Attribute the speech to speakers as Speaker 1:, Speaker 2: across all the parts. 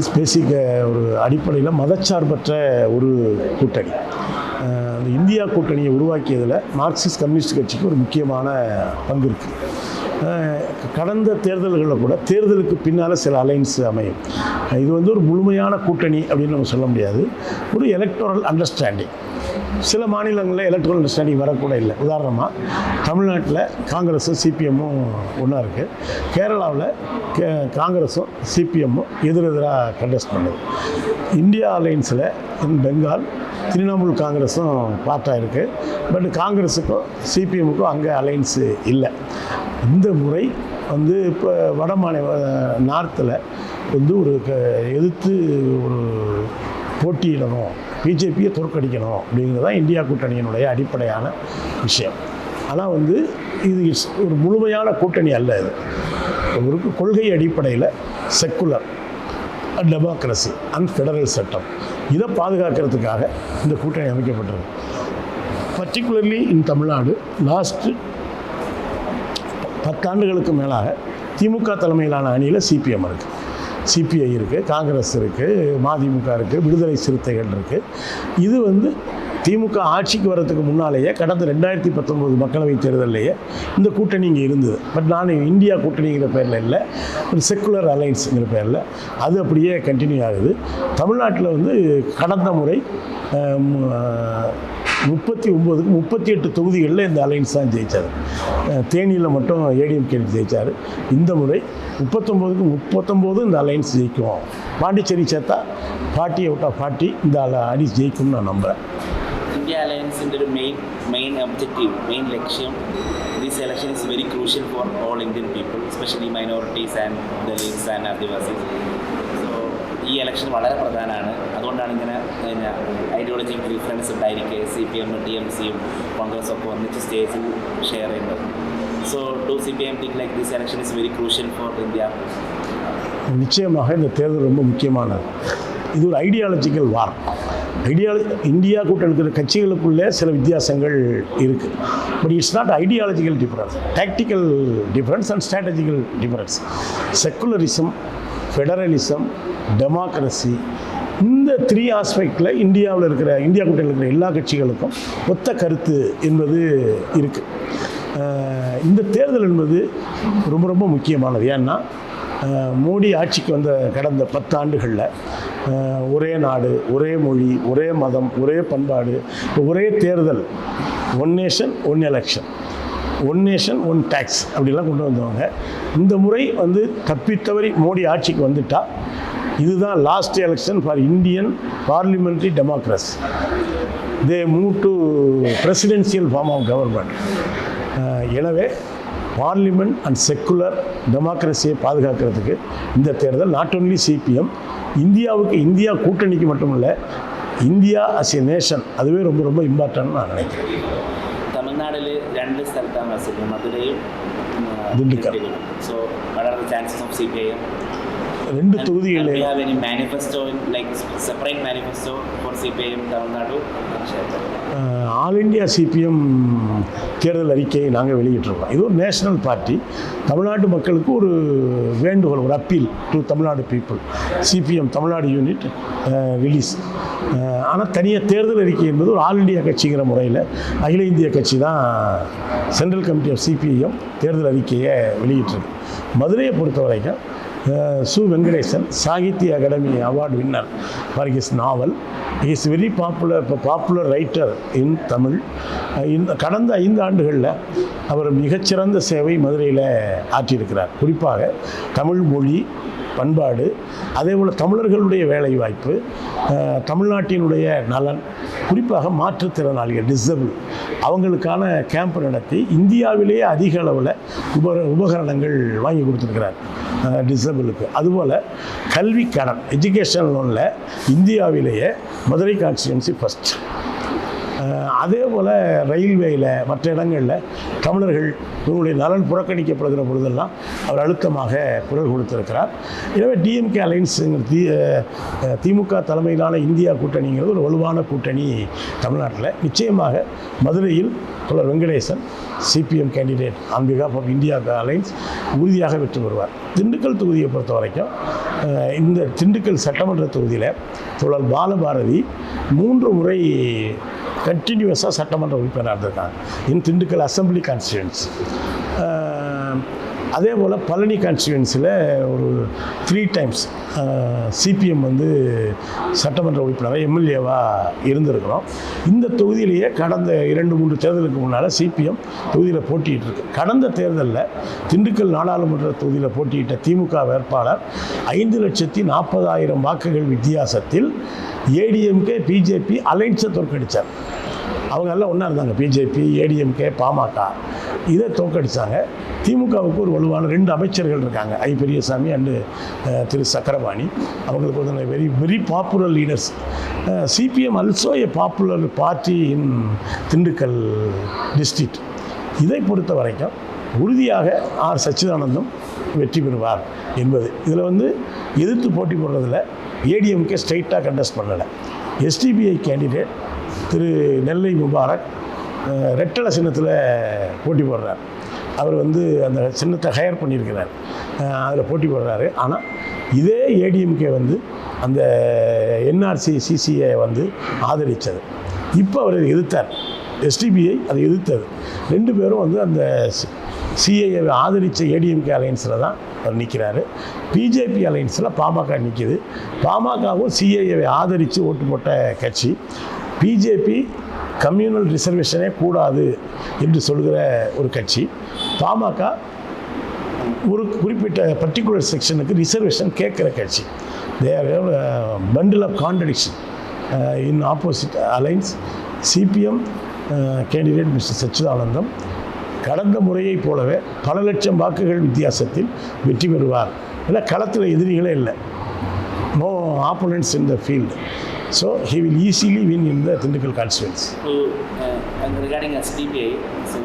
Speaker 1: Is பேசிக் ஒரு அடிப்படையில் மதச்சார்பற்ற ஒரு கூட்டணி. அந்த இந்தியா கூட்டணியை உருவாக்கியதில் மார்க்சிஸ்ட் கம்யூனிஸ்ட் கட்சிக்கு ஒரு முக்கியமான பங்கு இருக்குது. கடந்த தேர்தல்களில் கூட தேர்தலுக்கு பின்னால் சில அலைன்ஸ் அமையும். இது வந்து ஒரு முழுமையான கூட்டணி அப்படின்னு நம்ம சொல்ல முடியாது. ஒரு எலக்டோரல் அண்டர்ஸ்டாண்டிங். சில மாநிலங்களில் எலக்ட்ரல் அண்டர்ஸ்டாண்டிங் வரக்கூட இல்லை. உதாரணமாக தமிழ்நாட்டில் காங்கிரஸும் சிபிஎம்மும் ஒன்றா இருக்குது. கேரளாவில் காங்கிரஸும் சிபிஎம்மும் எதிரெதிராக கண்டெஸ்ட் பண்ணுது. இந்தியா அலைன்ஸில் பெங்கால் திரிணாமுல் காங்கிரஸும் பார்ட்டாக இருக்குது. பட் காங்கிரஸுக்கும் சிபிஎம்முக்கும் அங்கே அலைன்ஸு இல்லை. இந்த முறை வந்து இப்போ வட நார்த்தில் வந்து ஒரு எதிர்த்து ஒரு போட்டியிடணும், பிஜேபியை தோற்கடிக்கணும் அப்படிங்கிறது தான் இந்தியா கூட்டணியினுடைய அடிப்படையான விஷயம். ஆனால் வந்து இது ஒரு முழுமையான கூட்டணி அல்ல. இது ஒரு கொள்கை அடிப்படையில் செக்குலர் டெமோக்ரஸி அண்ட் ஃபெடரல் சட்டம் இதை பாதுகாக்கிறதுக்காக இந்த கூட்டணி அமைக்கப்பட்டது. பர்டிகுலர்லி இன் தமிழ்நாடு லாஸ்ட்டு 10 ஆண்டுகளுக்கு மேலாக திமுக தலைமையிலான அணியில் சிபிஎம் இருக்குது, சிபிஐ இருக்குது, காங்கிரஸ் இருக்குது, மதிமுக இருக்குது, விடுதலை சிறுத்தைகள் இருக்குது. இது வந்து திமுக ஆட்சிக்கு வர்றதுக்கு முன்னாலேயே கடந்த 2019 மக்களவைத் தேர்தலிலேயே இந்த கூட்டணி இங்கே இருந்தது. பட் நான் இந்தியா கூட்டணிங்கிற பேரில் இல்லை, ஒரு செக்குலர் அலைன்ஸுங்கிற பேரில் அது அப்படியே கண்டினியூ ஆகுது. தமிழ்நாட்டில் வந்து கடந்த முறை 39க்கு 38 தொகுதிகளில் இந்த அலைன்ஸ் தான் ஜெயித்தார். தேனியில் மட்டும் ஏடிஎம்கே ஜெயித்தார். இந்த முறை 39க்கு 39 இந்த அலைன்ஸ் ஜெயிக்கும். பாண்டிச்சேரி சேர்த்தா 40 out of 40 இந்த அணி ஜெயிக்கும்னு நான் நம்புகிறேன்.
Speaker 2: India Alliance in the main objective, main ലക്ഷ്യം, this election is very crucial for all Indian people, especially minorities and Dalits and Adivasis. So, ഈ ഇലക്ഷൻ വളരെ പ്രധാനമാണ്. അതുകൊണ്ടാണ് ഇങ്ങനെ ഐഡിയോളജിക്കൽ ഡിഫറൻസ് ഉണ്ടായിരിക്കെ CPM, TMCയും കോൺഗ്രസും ഒക്കെ ഒന്നിച്ച് സ്റ്റേജിൽ ഷെയർ ചെയ്യുന്നത്. So, do CPM think like this election is very crucial for India?
Speaker 1: நிச்சயமாக இந்த தேர்தல் ரொம்ப முக்கியமானது. இது ஒரு ஐடியாலஜிக்கல் வார். இந்தியா கூட்டணி இருக்கிற கட்சிகளுக்குள்ளே சில வித்தியாசங்கள் இருக்குது. But it's not ideological difference, tactical difference and strategical difference. Secularism, federalism, democracy, இந்த 3 ஆஸ்பெக்டில் இந்தியா கூட்டணியில் இருக்கிற எல்லா கட்சிகளுக்கும் ஒத்த கருத்து என்பது இருக்குது. இந்த தேர்தல் என்பது ரொம்ப ரொம்ப முக்கியமானது. ஏன்னா மோடி ஆட்சிக்கு வந்த கடந்த 10 ஆண்டுகளில் ஒரே நாடு, ஒரே மொழி, ஒரே மதம், ஒரே பண்பாடு, ஒரே தேர்தல், 1 நேஷன் 1 எலெக்ஷன், 1 நேஷன் 1 டேக்ஸ் அப்படிலாம் கொண்டு வந்தவங்க இந்த முறை வந்து தப்பித்தவறி மோடி ஆட்சிக்கு வந்துட்டால் இதுதான் last election for Indian parliamentary democracy. They move to presidential form of government. எனவே பார்லிமெண்ட் அண்ட் செக்குலர் டெமோக்ரஸியை பாதுகாக்கிறதுக்கு இந்த தேர்தல் நாட் ஒன்லி சிபிஎம், இந்தியா கூட்டணிக்கு மட்டும் இல்லை, இந்தியா அஸ் எ நேஷன் அதுவே ரொம்ப ரொம்ப இம்பார்ட்டன்ட்னு நான் நினைக்கிறேன்.
Speaker 2: தமிழ்நாட்டில் 2 സ്ഥലത്താണ് വസിക്കുന്നത്, മധുരയും
Speaker 1: Dindigul.
Speaker 2: So what are the chances of CPIM?
Speaker 1: 2 தொகுதிகளில்
Speaker 2: do you have any manifesto, like separate manifesto for CPIM Tamil Nadu?
Speaker 1: All India CPM தேர்தல் அறிக்கையை நாங்கள் வெளியிட்டிருக்கோம். இது ஒரு நேஷனல் பார்ட்டி. தமிழ்நாட்டு மக்களுக்கு ஒரு வேண்டுகோள், ஒரு appeal to Tamil Nadu people. CPM Tamil Nadu unit release. ஆனால் தனியாக தேர்தல் அறிக்கை என்பது ஒரு ஆல் இண்டியா கட்சிங்கிற முறையில் அகில இந்திய கட்சி தான் சென்ட்ரல் கமிட்டி ஆஃப் சிபிஐஎம் தேர்தல் அறிக்கையை வெளியிட்டிருக்கு. மதுரையை பொறுத்த வரைக்கும் Su Venkatesan Sahitya Akademi award winner for his novel. Is very popular writer in Tamil. இந்த கடந்த 5 ஆண்டுகளில் அவர் மிகச்சிறந்த சேவை மதுரையில் ஆற்றியிருக்கிறார். குறிப்பாக தமிழ் மொழி, பண்பாடு, அதே போல் தமிழர்களுடைய வேலைவாய்ப்பு, தமிழ்நாட்டினுடைய நலன், குறிப்பாக மாற்றுத்திறனாளிகள் டிசபிள் அவங்களுக்கான கேம்ப் நடத்தி இந்தியாவிலேயே அதிக அளவில் உபகரணங்கள் வாங்கி கொடுத்துருக்கிறார் டிசபிளுக்கு. அதுபோல் கல்வி கடன் எஜுகேஷன் லோனில் இந்தியாவிலேயே மதுரை கான்ஸ்டிடுவன்சி ஃபஸ்ட். அதே போல் ரயில்வேயில் மற்ற இடங்களில் தமிழர்கள் இவங்களுடைய நலன் புறக்கணிக்கப்படுகிற பொழுதெல்லாம் அவர் அழுத்தமாக குரல் கொடுத்திருக்கிறார். எனவே டிஎம்கே அலைன்ஸுங்கிறது திமுக தலைமையிலான இந்தியா கூட்டணிங்கிறது ஒரு வலுவான கூட்டணி தமிழ்நாட்டில். நிச்சயமாக மதுரையில் தோழர் வெங்கடேசன் சிபிஎம் கேண்டிடேட் ஆன் பிகாஃப் ஆஃப் இந்தியா அலைன்ஸ் உறுதியாக வெற்றி பெறுவார். திண்டுக்கல் தொகுதியை பொறுத்த வரைக்கும் இந்த திண்டுக்கல் சட்டமன்ற தொகுதியில் தோழர் பாலபாரதி 3 முறை கண்டினியூஸாக சட்டமன்ற உறுப்பினராக இருந்திருக்காங்க இன் திண்டுக்கல் அசம்பிளி கான்ஸ்டியூன்சி. அதே போல் பழனி கான்ஸ்டியூன்சியில் ஒரு 3 டைம்ஸ் சிபிஎம் வந்து சட்டமன்ற உறுப்பினராக எம்எல்ஏவாக இருந்திருக்கிறோம். இந்த தொகுதியிலேயே கடந்த 2-3 தேர்தலுக்கு முன்னால் சிபிஎம் தொகுதியில் போட்டிட்டு இருக்கு. கடந்த தேர்தலில் திண்டுக்கல் நாடாளுமன்ற தொகுதியில் போட்டியிட்ட திமுக வேட்பாளர் 5,40,000 வாக்குகள் வித்தியாசத்தில் ஏடிஎம்கே பிஜேபி அலைன்ஸை தோற்கடித்தார். அவங்க எல்லாம் ஒன்றா இருந்தாங்க, பிஜேபி, ஏடிஎம்கே, பாமக. இதை தோற்கடித்தாங்க. திமுகவுக்கு ஒரு வலுவான 2 அமைச்சர்கள் இருக்காங்க, ஐ பெரியசாமி அண்டு திரு சக்கரபாணி. அவங்களுக்கு வந்து very very popular leaders. CPM also ஏ பாப்புலர் பார்ட்டி இன் திண்டுக்கல் டிஸ்ட்ரிக்ட். இதை பொறுத்த வரைக்கும் உறுதியாக ஆர் சச்சிதானந்தம் வெற்றி பெறுவார் என்பது. இதில் வந்து எதிர்த்து போட்டி போடுறதில் ஏடிஎம்கே ஸ்ட்ரைட்டாக கண்டெஸ்ட் பண்ணலை. எஸ்டிபிஐ கேண்டிடேட் திரு நெல்லை முபாரக் ரெட்டலை சின்னத்தில் போட்டி போடுறார். அவர் வந்து அந்த சின்னத்தை ஹையர் பண்ணியிருக்கிறார், அதில் போட்டி போடுறாரு. ஆனால் இதே ஏடிஎம்கே வந்து அந்த என்ஆர்சி சிசிஏ வந்து ஆதரித்தது. இப்போ அவர் எதிர்த்தார், எஸ்டிபிஐ அதை எதிர்த்தது. 2 பேரும் வந்து அந்த சிஏஏவை ஆதரித்த ஏடிஎம்கே அலையன்ஸில் தான் அவர் நிற்கிறாரு. பிஜேபி அலையன்ஸில் பாமக நிற்கிது. பாமகவும் சிஏஏவை ஆதரித்து ஓட்டு போட்ட கட்சி. பிஜேபி கம்யூனல் ரிசர்வேஷனே கூடாது என்று சொல்கிற ஒரு கட்சி. பாமக ஒரு குறிப்பிட்ட பர்டிகுலர் செக்ஷனுக்கு ரிசர்வேஷன் கேட்குற கட்சி. There bundle of contradiction in opposite alliance. CPM candidate mister Sachidanandam கடந்த முறையைப் போலவே பல லட்சம் வாக்குகள் வித்தியாசத்தில் வெற்றி பெறுவார். இல்லை, களத்தில் எதிரிகளே இல்லை, no opponents in the field. So he will easily win in the Tindukal constituency.
Speaker 2: So and regarding SDPI, so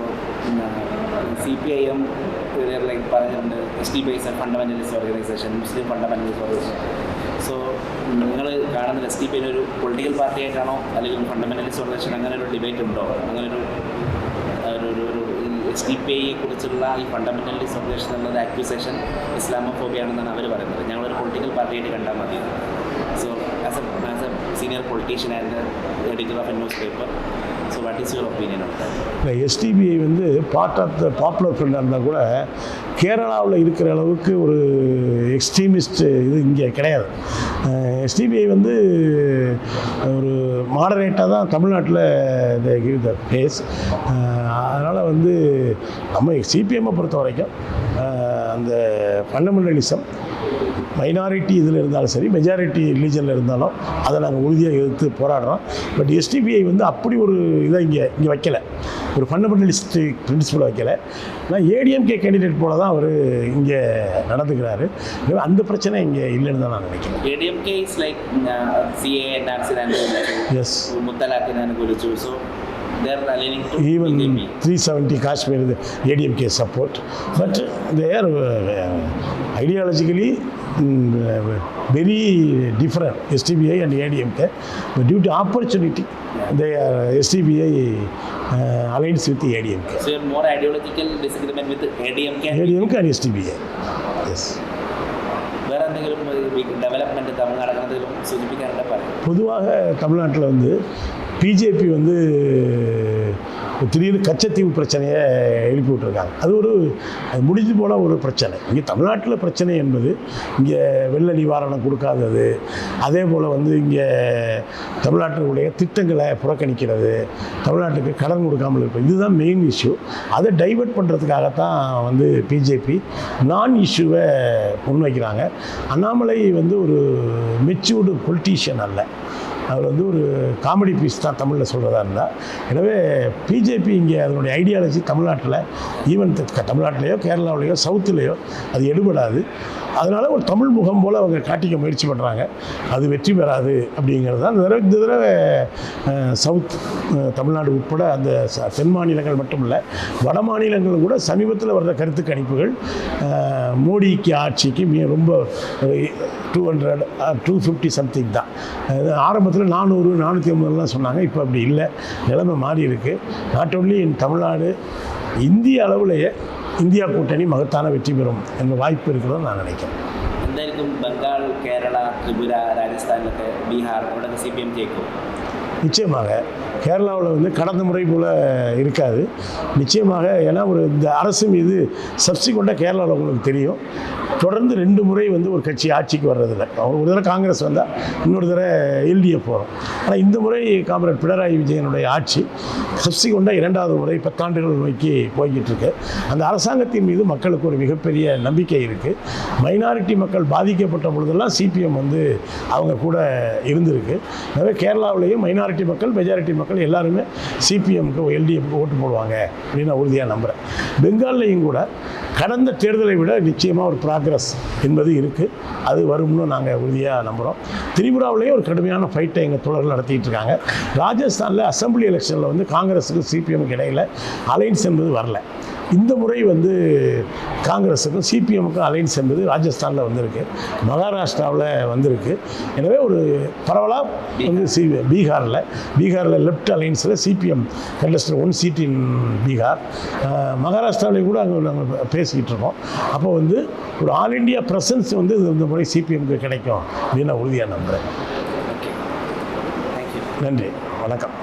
Speaker 2: in CPIM, we are like SDPI is a fundamentalist organization, Muslim fundamentalist organization. So നിങ്ങൾ കാണുന്ന SDPI ഒരു political party ആയിട്ടാണോ അല്ലെങ്കിൽ fundamentalist organisation, അങ്ങനെ ഒരു debate ഉണ്ടോ? അങ്ങനെ ഒരു SDPIയെ കുറിച്ചുള്ള ഈ ഫണ്ടമെന്റലിസ്റ്റ് ഓർഗനൈസേഷൻ എന്നത് അക്യൂസേഷൻ ഇസ്ലാമോഫോബിയാണെന്നാണ് അവർ പറയുന്നത്. ഞങ്ങളൊരു പൊളിറ്റിക്കൽ പാർട്ടിയായിട്ട് കണ്ടാൽ മതി. So as a senior politician and editor of a newspaper, so what is your opinion on that?
Speaker 1: இல்லை, எஸ்டிபிஐ வந்து பார்ட் ஆஃப் த பாப்புலர் ஃப்ரண்டாக இருந்தால் கூட கேரளாவில் இருக்கிற அளவுக்கு ஒரு எக்ஸ்ட்ரீமிஸ்ட் இது இங்கே கிடையாது. எஸ்டிபிஐ வந்து ஒரு மாடரேட்டாக தான் தமிழ்நாட்டில் கிவ் த பேஸ். அதனால் வந்து நம்ம சிபிஎம்மை பொறுத்த வரைக்கும் அந்த ஃபண்டமெண்டலிசம் மைனாரிட்டி இதில் இருந்தாலும் சரி, மெஜாரிட்டி ரிலீஜனில் இருந்தாலும் அதை நாங்கள் உறுதியாக எதிர்த்து போராடுறோம். பட் எஸ்டிபிஐ வந்து அப்படி ஒரு இதை இங்கே வைக்கலை, ஒரு ஃபண்டமெண்டலிஸ்ட் பிரின்சிபல் வைக்கலை. நான் ஏடிஎம்கே கேண்டிடேட் போல தான் அவர் இங்கே நடந்துக்கிறாரு. அந்த பிரச்சனை இங்கே இல்லைன்னு தான் நான் நினைக்கிறேன்.
Speaker 2: ADMK is like CA, NRC,
Speaker 1: yes,
Speaker 2: മുത്തലാഖിനെ അനുകൂലിച്ചു. So they are aligning to
Speaker 1: even
Speaker 2: BJP.
Speaker 1: 370 Kashmir ADMK support, but they are ideologically very different, STBI and ADMK. But due to opportunity, they are STBI alliance with the ADMK.
Speaker 2: So you have more ideological disagreement with ADMK
Speaker 1: and STBI. Yes.
Speaker 2: வேறு എന്തെങ്കിലും development Tamil Nadu നടക്കുന്നതിലും സൂചിപ്പിക്കാനുള്ള പറയും.
Speaker 1: பொதுவாக தமிழ்நாட்டில் வந்து BJP வந்து திடீர்னு கச்சத்தீவு பிரச்சனையை எழுப்பி விட்டுருக்காங்க. அது முடிஞ்சு போன ஒரு பிரச்சனை. இங்கே தமிழ்நாட்டில் பிரச்சனை என்பது இங்கே வெள்ள நிவாரணம் கொடுக்காதது, அதே போல் வந்து இங்கே தமிழ்நாட்டினுடைய திட்டங்களை புறக்கணிக்கிறது, தமிழ்நாட்டுக்கு கடன் கொடுக்காமல் இருப்பது, இதுதான் மெயின் இஷ்யூ. அதை டைவெர்ட் பண்ணுறதுக்காகத்தான் வந்து பிஜேபி நான் இஷ்யூவை முன்வைக்கிறாங்க. அண்ணாமலை வந்து ஒரு மெச்சூர்டு பொலிட்டீஷியன் அல்ல, அவர் வந்து ஒரு காமெடி பீஸ் தான் தமிழில் சொல்கிறதா இருந்தால். எனவே பிஜேபி இங்கே அதனுடைய ஐடியாலஜி தமிழ்நாட்டில், ஈவன் தமிழ்நாட்டிலேயோ கேரளாவிலேயோ சவுத்துலேயோ அது எடுபடாது. அதனால் ஒரு தமிழ் முகம் போல் அவங்க காட்டிக்க முயற்சி பண்ணுறாங்க. அது வெற்றி பெறாது அப்படிங்கிறது தான். இந்த தடவை சவுத் தமிழ்நாடு உட்பட அந்த தென் மாநிலங்கள் மட்டும் இல்லை, வட மாநிலங்கள் கூட சமீபத்தில் வர்ற கருத்து கணிப்புகள் மோடிக்கு ஆட்சிக்கு ரொம்ப 200 250 சம்திங் தான். ஆரம்பத்தில் 400 450 சொன்னாங்க. இப்போ அப்படி இல்லை, நிலைமை மாறி இருக்குது. நாட் ஓன்லி இன் தமிழ்நாடு, இந்திய அளவிலேயே இந்தியா கூட்டணி மகத்தான வெற்றி பெறும் என்ற வாய்ப்பு இருக்கிறத நான் நினைக்கிறேன்.
Speaker 2: നിൽക്കും ബംഗാൾ, കേരള, ത്രിപുര, രാജസ്ഥാനിലൊക്കെ ബീഹാർ ഇവിടെയൊക്കെ CPM ജയിക്കും?
Speaker 1: நிச்சயமாக கேரளாவில் வந்து கடந்த முறை போல் இருக்காது நிச்சயமாக. ஏன்னா இந்த அரசு மீது சப்சிக்வெண்ட்டாக கேரளாவில் உங்களுக்கு தெரியும், தொடர்ந்து 2 முறை வந்து ஒரு கட்சி ஆட்சிக்கு வர்றதில்லை. ஒரு தடவை காங்கிரஸ் வந்தால் இன்னொரு தடவை LDF போகிறோம். ஆனால் இந்த முறை காம்ரேட் பினராயி விஜயனுடைய ஆட்சி சப்சிக்வெண்ட்டாக 2வது முறை 10 ஆண்டுகள் நோக்கி போய்கிட்டு இருக்கு. அந்த அரசாங்கத்தின் மீது மக்களுக்கு ஒரு மிகப்பெரிய நம்பிக்கை இருக்குது. மைனாரிட்டி மக்கள் பாதிக்கப்பட்ட பொழுதெல்லாம் CPM வந்து அவங்க கூட இருந்திருக்கு. எனவே கேரளாவிலேயும் மைனாரிட்டி மக்கள், மெஜாரிட்டி மக்கள் எல்லாருமே CPMக்கு LDFக்கு ஓட்டு போடுவாங்க அப்படின்னு நான் உறுதியாக நம்புகிறேன். பெங்கால்லையும் கூட கடந்த தேர்தலை விட நிச்சயமாக ஒரு ப்ராக்ரஸ் என்பது இருக்குது. அது வரும்னு நாங்கள் உறுதியாக நம்புகிறோம். திரிபுராவிலேயும் ஒரு கடுமையான ஃபைட்டை எங்கள் தோழர்கள் நடத்திட்டு இருக்காங்க. ராஜஸ்தானில் அசம்பிளி எலெக்ஷனில் வந்து காங்கிரஸுக்கும் CPMக்கு இடையில் அலைன்ஸ் என்பது வரல. இந்த முறை வந்து காங்கிரஸுக்கும் CPMக்கும் அலைன்ஸ் என்பது ராஜஸ்தானில் வந்திருக்கு, மகாராஷ்டிராவில் வந்திருக்கு. எனவே ஒரு பரவலாக வந்து பீகாரில் லெஃப்ட் அலைன்ஸில் CPM கண்டஸ்டர் 1 சீட் இன் பீகார். மகாராஷ்டிராவிலையும் கூட அங்கே நாங்கள் பேசிக்கிட்டு இருக்கோம். அப்போ வந்து ஒரு ஆல் இண்டியா ப்ரெசன்ஸ் வந்து இந்த முறை CPMக்கு கிடைக்கும் அப்படின்னு நான் உறுதியாக நம்புகிறேன்.
Speaker 2: Okay, thank you.
Speaker 1: நன்றி, வணக்கம்.